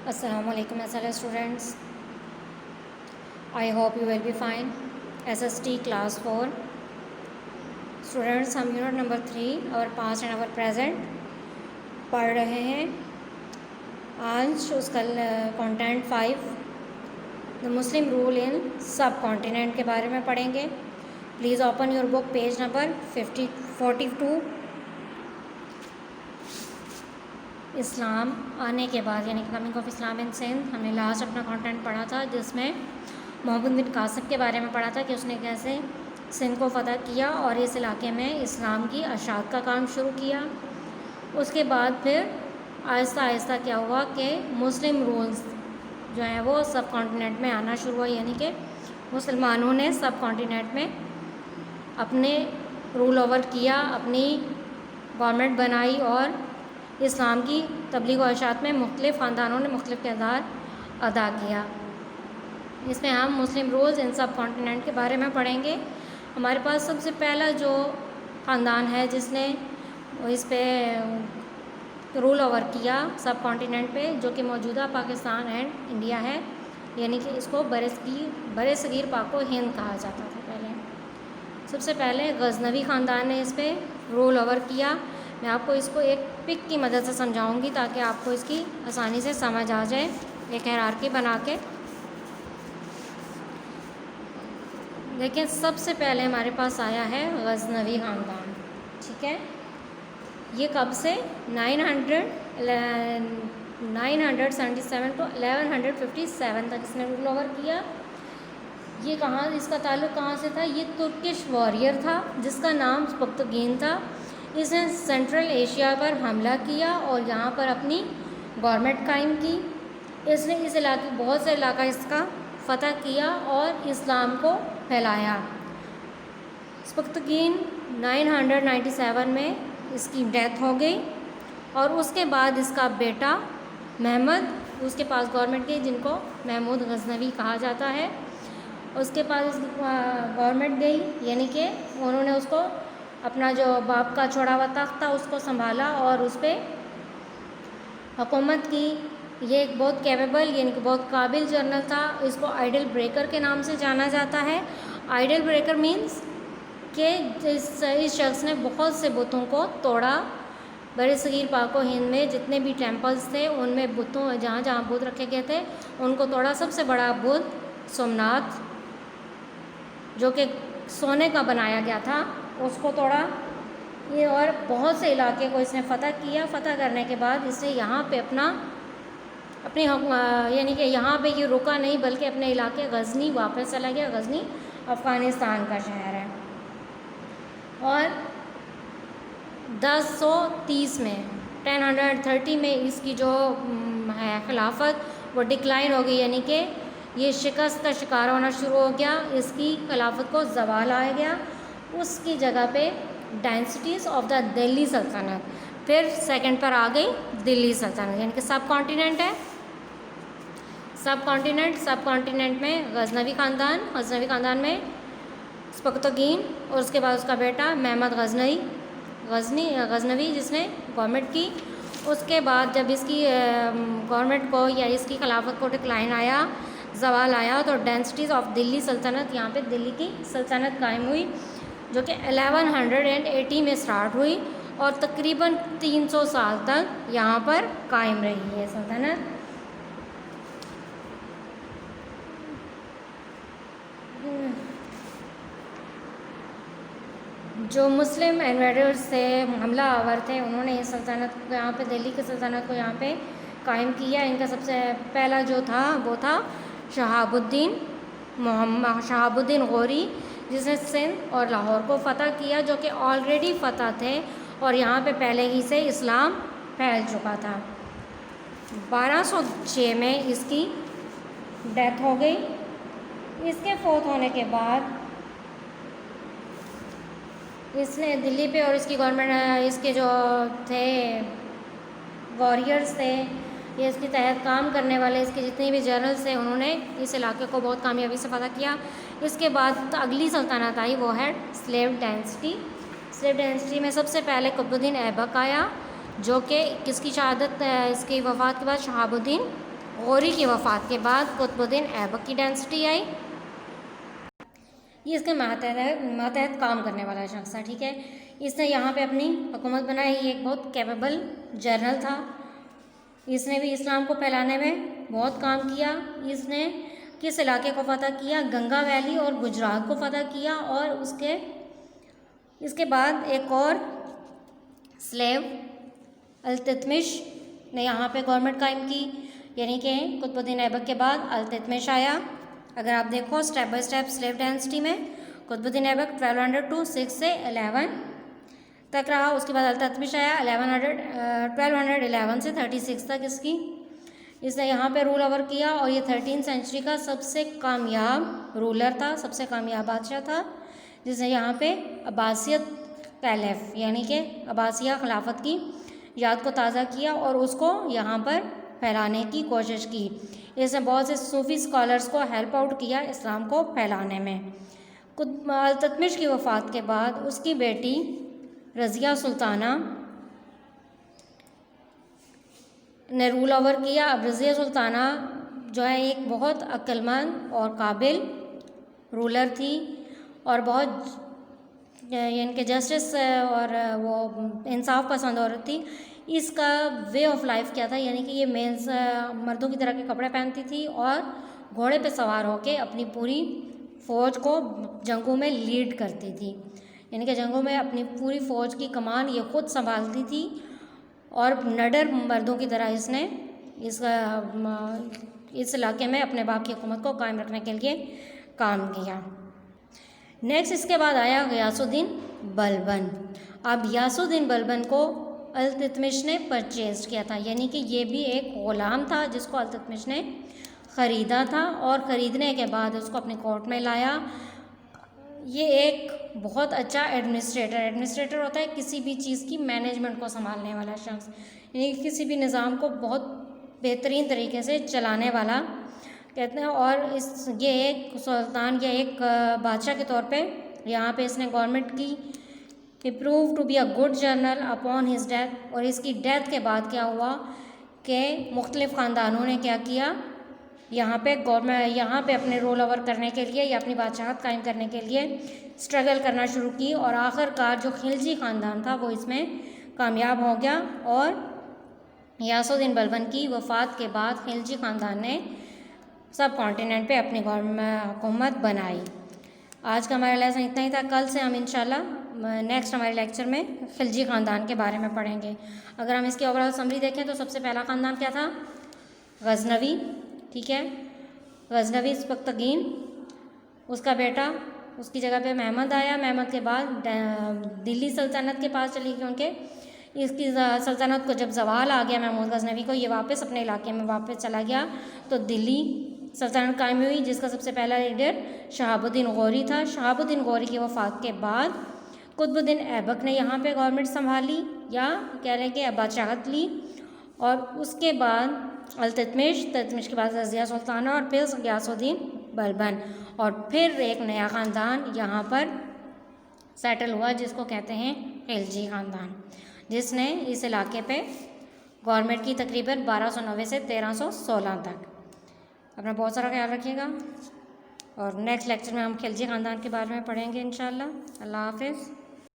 Assalamualaikum SLS students. I hope you will be fine. SST class 4 students, हम unit number 3 और past and our present पढ़ रहे हैं। आज उसका content 5 the Muslim rule in सब कॉन्टिनेंट के बारे में पढ़ेंगे। Please open your book page number 42। इस्लाम आने के बाद यानी कि कमिंग ऑफ इस्लाम इन सिंध, हमने लास्ट अपना कंटेंट पढ़ा था जिसमें मोहम्मद बिन कासिम के बारे में पढ़ा था कि उसने कैसे सिंध को फ़तह किया और इस इलाके में इस्लाम की अशात का काम शुरू किया। उसके बाद फिर आहिस्ता आहिस्ता क्या हुआ कि मुस्लिम रूल्स जो हैं वो सब कॉन्टिनेंट में आना शुरू हुआ, यानी कि मुसलमानों ने सब कॉन्टिनेंट में अपने रूल ओवर किया, अपनी गवर्नमेंट बनाई और इस्लाम की तबलीग व इशाअत में मुख्तलिफ़ ख़ानदानों ने मुख्तलिफ़ किरदार अदा किया। इसमें हम मुस्लिम रूल्स इन सब कॉन्टिनेंट के बारे में पढ़ेंगे। हमारे पास सबसे पहला जो ख़ानदान है जिसने इस पे रूल ओवर किया सब कॉन्टिनेंट पे, जो कि मौजूदा पाकिस्तान एंड इंडिया है, यानी कि इसको बरे सगीर पाको हिंद कहा जाता था पहले। सबसे पहले गज़नवी ख़ानदान ने इस पर रूल ओवर किया। मैं आपको इसको एक पिक की मदद से समझाऊंगी ताकि आपको इसकी आसानी से समझ आ जाए, एक हायरार्की बना के। देखिए, सबसे पहले हमारे पास आया है गज़नवी ख़ानदान। ठीक है, ये कब से 977 टू 1157 तक इसने रूल ओवर किया। ये कहाँ, इसका ताल्लुक़ कहाँ से था? ये तुर्किश वॉरियर था जिसका नाम स्पक्तुगीन था। इसने सेंट्रल एशिया पर हमला किया और यहाँ पर अपनी गवर्नमेंट कायम की। इसने इस इलाके बहुत से इलाका इसका फ़तह किया और इस्लाम को फैलाया। स्पक्तुगीन 997 में इसकी डेथ हो गई और उसके बाद इसका बेटा महमद उसके पास गवर्नमेंट गई, जिनको महमूद गज़नवी कहा जाता है। उसके पास इसकी गवर्नमेंट गई, यानी कि उन्होंने उसको अपना जो बाप का छोड़ा हुआ तख्त था उसको संभाला और उस पर हुकूमत की। ये एक बहुत कैपेबल यानी कि बहुत काबिल जनरल था। इसको आइडल ब्रेकर के नाम से जाना जाता है। आइडल ब्रेकर मीन्स कि इस शख्स ने बहुत से बुतों को तोड़ा। बड़े सगीर पाको हिंद में जितने भी टेम्पल्स थे उनमें बुतों जहाँ जहाँ बुत रखे गए थे उनको तोड़ा। सबसे बड़ा बुत सोमनाथ, जो कि सोने का बनाया गया था, उसको तोड़ा। ये और बहुत से इलाके को इसने फ़तह किया। फ़तह करने के बाद इसने यहाँ पे अपनी यानी कि यहाँ पे ये रुका नहीं बल्कि अपने इलाके गज़नी वापस चला गया। गज़नी अफ़गानिस्तान का शहर है। और 1030 में 1030 में इसकी जो है खिलाफत वो डिक्लाइन हो गई, यानी कि ये शिकस्त का शिकार होना शुरू हो गया। इसकी खिलाफत को ज़वाल आ गया। उसकी जगह पे डायनेस्टीज़ ऑफ द दिल्ली सल्तनत फिर सेकंड पर आ गई दिल्ली सल्तनत, यानी कि सब कॉन्टिनेंट है। सब कॉन्टिनेंट में गज़नवी ख़ानदान में स्पक्तुगीन और उसके बाद उसका बेटा महमद गज़नवी जिसने गवर्नमेंट की। उसके बाद जब इसकी गवर्नमेंट को या इसकी खिलाफत को डिक्लाइन आया, ज़वाल आया, तो डायनेस्टीज़ ऑफ दिल्ली सल्तनत, यहाँ पे दिल्ली की सल्तनत कायम हुई, जो कि 1180 में स्टार्ट हुई और तकरीबन 300 साल तक यहाँ पर कायम रही है सल्तनत। जो मुस्लिम इन्वेडर्स थे, हमला आवर थे, उन्होंने इस सल्तनत को यहाँ पे दिल्ली की सल्तनत को यहाँ पे कायम किया। इनका सबसे पहला जो था वो था शहाबुद्दीन गौरी, जिसने सिंध और लाहौर को फ़तह किया, जो कि ऑलरेडी फ़तह थे और यहाँ पे पहले ही से इस्लाम फैल चुका था। 1206 में इसकी डेथ हो गई। इसके फोत होने के बाद इसने दिल्ली पे और इसकी गवर्नमेंट, इसके जो थे वॉरियर्स थे, ये इसके तहत काम करने वाले इसके जितने भी जनरल्स थे, उन्होंने इस इलाके को बहुत कामयाबी से फ़तह किया। इसके बाद अगली सल्तनत आई, वो है स्लेव डायनेस्टी में सबसे पहले कुतुबुद्दीन ऐबक आया, जो कि किसकी शहादत, इसकी वफ़ात के बाद शहाबुद्दीन गौरी की वफ़ात के बाद कुतुबुद्दीन ऐबक की डायनेस्टी आई। ये इसके मातहत काम करने वाला शख्स था, ठीक है। इसने यहाँ पे अपनी हुकूमत बनाई। ये एक बहुत कैपेबल जनरल था। इसने भी इस्लाम को फैलाने में बहुत काम किया। इसने किस इलाके को फ़तह किया? गंगा वैली और गुजरात को फ़तह किया। और इसके बाद एक और स्लेव अल्ततमिश ने यहाँ पे गवर्नमेंट कायम की, यानी कि कुतुबुद्दीन ऐबक के बाद अल्ततमिश आया। अगर आप देखो step by step slave dynasty में कुतुबुद्दीन ऐबक 1202 6 से 11 तक रहा। उसके बाद अल्ततमिश आया 1211 से 36 तक इसने यहाँ पे रूल ओवर किया। और ये 13वीं सेंचुरी का सबसे कामयाब रूलर था, सबसे कामयाब बादशाह था, जिसने यहाँ पे अब्बासियत कैलेफ यानी कि अब्बासिया खिलाफत की याद को ताज़ा किया और उसको यहाँ पर फैलाने की कोशिश की। इसने बहुत से सूफी स्कॉलर्स को हेल्प आउट किया इस्लाम को फैलाने में। अल्ततमिश की वफ़ात के बाद उसकी बेटी रज़िया सुल्ताना ने रूल ओवर किया। अब रज़िया सुल्ताना जो है एक बहुत अक्लमंद और काबिल रूलर थी और बहुत यानी कि जस्टिस और वो इंसाफ पसंद औरत थी। इसका वे ऑफ लाइफ क्या था, यानी कि ये मेंस मर्दों की तरह के कपड़े पहनती थी और घोड़े पे सवार होकर अपनी पूरी फ़ौज को जंगों में लीड करती थी, यानी कि जंगों में अपनी पूरी फ़ौज की कमान ये खुद संभालती थी और नडर मर्दों की तरह इसने इस इलाके में अपने बाप की हुकूमत को कायम रखने के लिए काम किया। नेक्स्ट इसके बाद आया गयासुद्दीन बलबन। अब गयासुद्दीन बलबन को अल्ततमिश ने परचेज किया था, यानी कि ये भी एक ग़ुलाम था जिसको अल्ततमिश ने ख़रीदा था और ख़रीदने के बाद उसको अपने कोर्ट में लाया। ये एक बहुत अच्छा एडमिनिस्ट्रेटर होता है किसी भी चीज़ की मैनेजमेंट को संभालने वाला शख्स, यानी किसी भी निज़ाम को बहुत बेहतरीन तरीके से चलाने वाला कहते हैं। और ये एक सुल्तान या एक बादशाह के तौर पे यहाँ पे इसने गवर्नमेंट की ही prove to be a good general upon his death. और इसकी डेथ के बाद क्या हुआ कि मुख्तलिफ़ ख़ानदानों ने क्या किया, यहाँ पे अपने रोल ओवर करने के लिए या अपनी बादशाहत कायम करने के लिए स्ट्रगल करना शुरू की और आखिरकार जो खिलजी ख़ानदान था वो इसमें कामयाब हो गया। और गयासुद्दीन बलबन की वफ़ात के बाद खिलजी ख़ानदान ने सब कॉन्टिनेंट पे अपनी हुकूमत बनाई। आज का हमारा लेसन इतना ही था। कल से हम इंशाल्लाह नेक्स्ट हमारे लेक्चर में खिलजी ख़ानदान के बारे में पढ़ेंगे। अगर हम इसकी ओवरऑल समरी देखें तो सबसे पहला ख़ानदान क्या था? गज़नवी, ठीक है। गज़नवी स्पक्तगीन, उसका बेटा, उसकी जगह पे महमद आया। महमद के बाद दिल्ली सल्तनत के पास चली गई उनके। इसकी सल्तनत को जब ज़वाल आ गया महमूद गज़नवी को, ये वापस अपने इलाके में वापस चला गया तो दिल्ली सल्तनत कायम हुई, जिसका सबसे पहला लीडर शहाबुद्दीन गौरी था। शहाबुद्दीन गौरी की वफ़ात के बाद कुतुबुद्दीन ऐबक ने यहाँ पे गवर्नमेंट संभाली या कह रहे हैं कि बादशाहत ली। और उसके बाद तत्मिश के बाद रज़िया सुल्ताना और फिर गयासुद्दीन बलबन और फिर एक नया ख़ानदान यहाँ पर सेटल हुआ जिसको कहते हैं खिलजी ख़ानदान, जिसने इस इलाके पे गवर्नमेंट की तकरीबन 1290 से 1316 तक। अपना बहुत सारा ख्याल रखिएगा और नेक्स्ट लेक्चर में हम खिलजी ख़ानदान के बारे में पढ़ेंगे इंशाल्लाह। अल्लाह हाफ़िज़।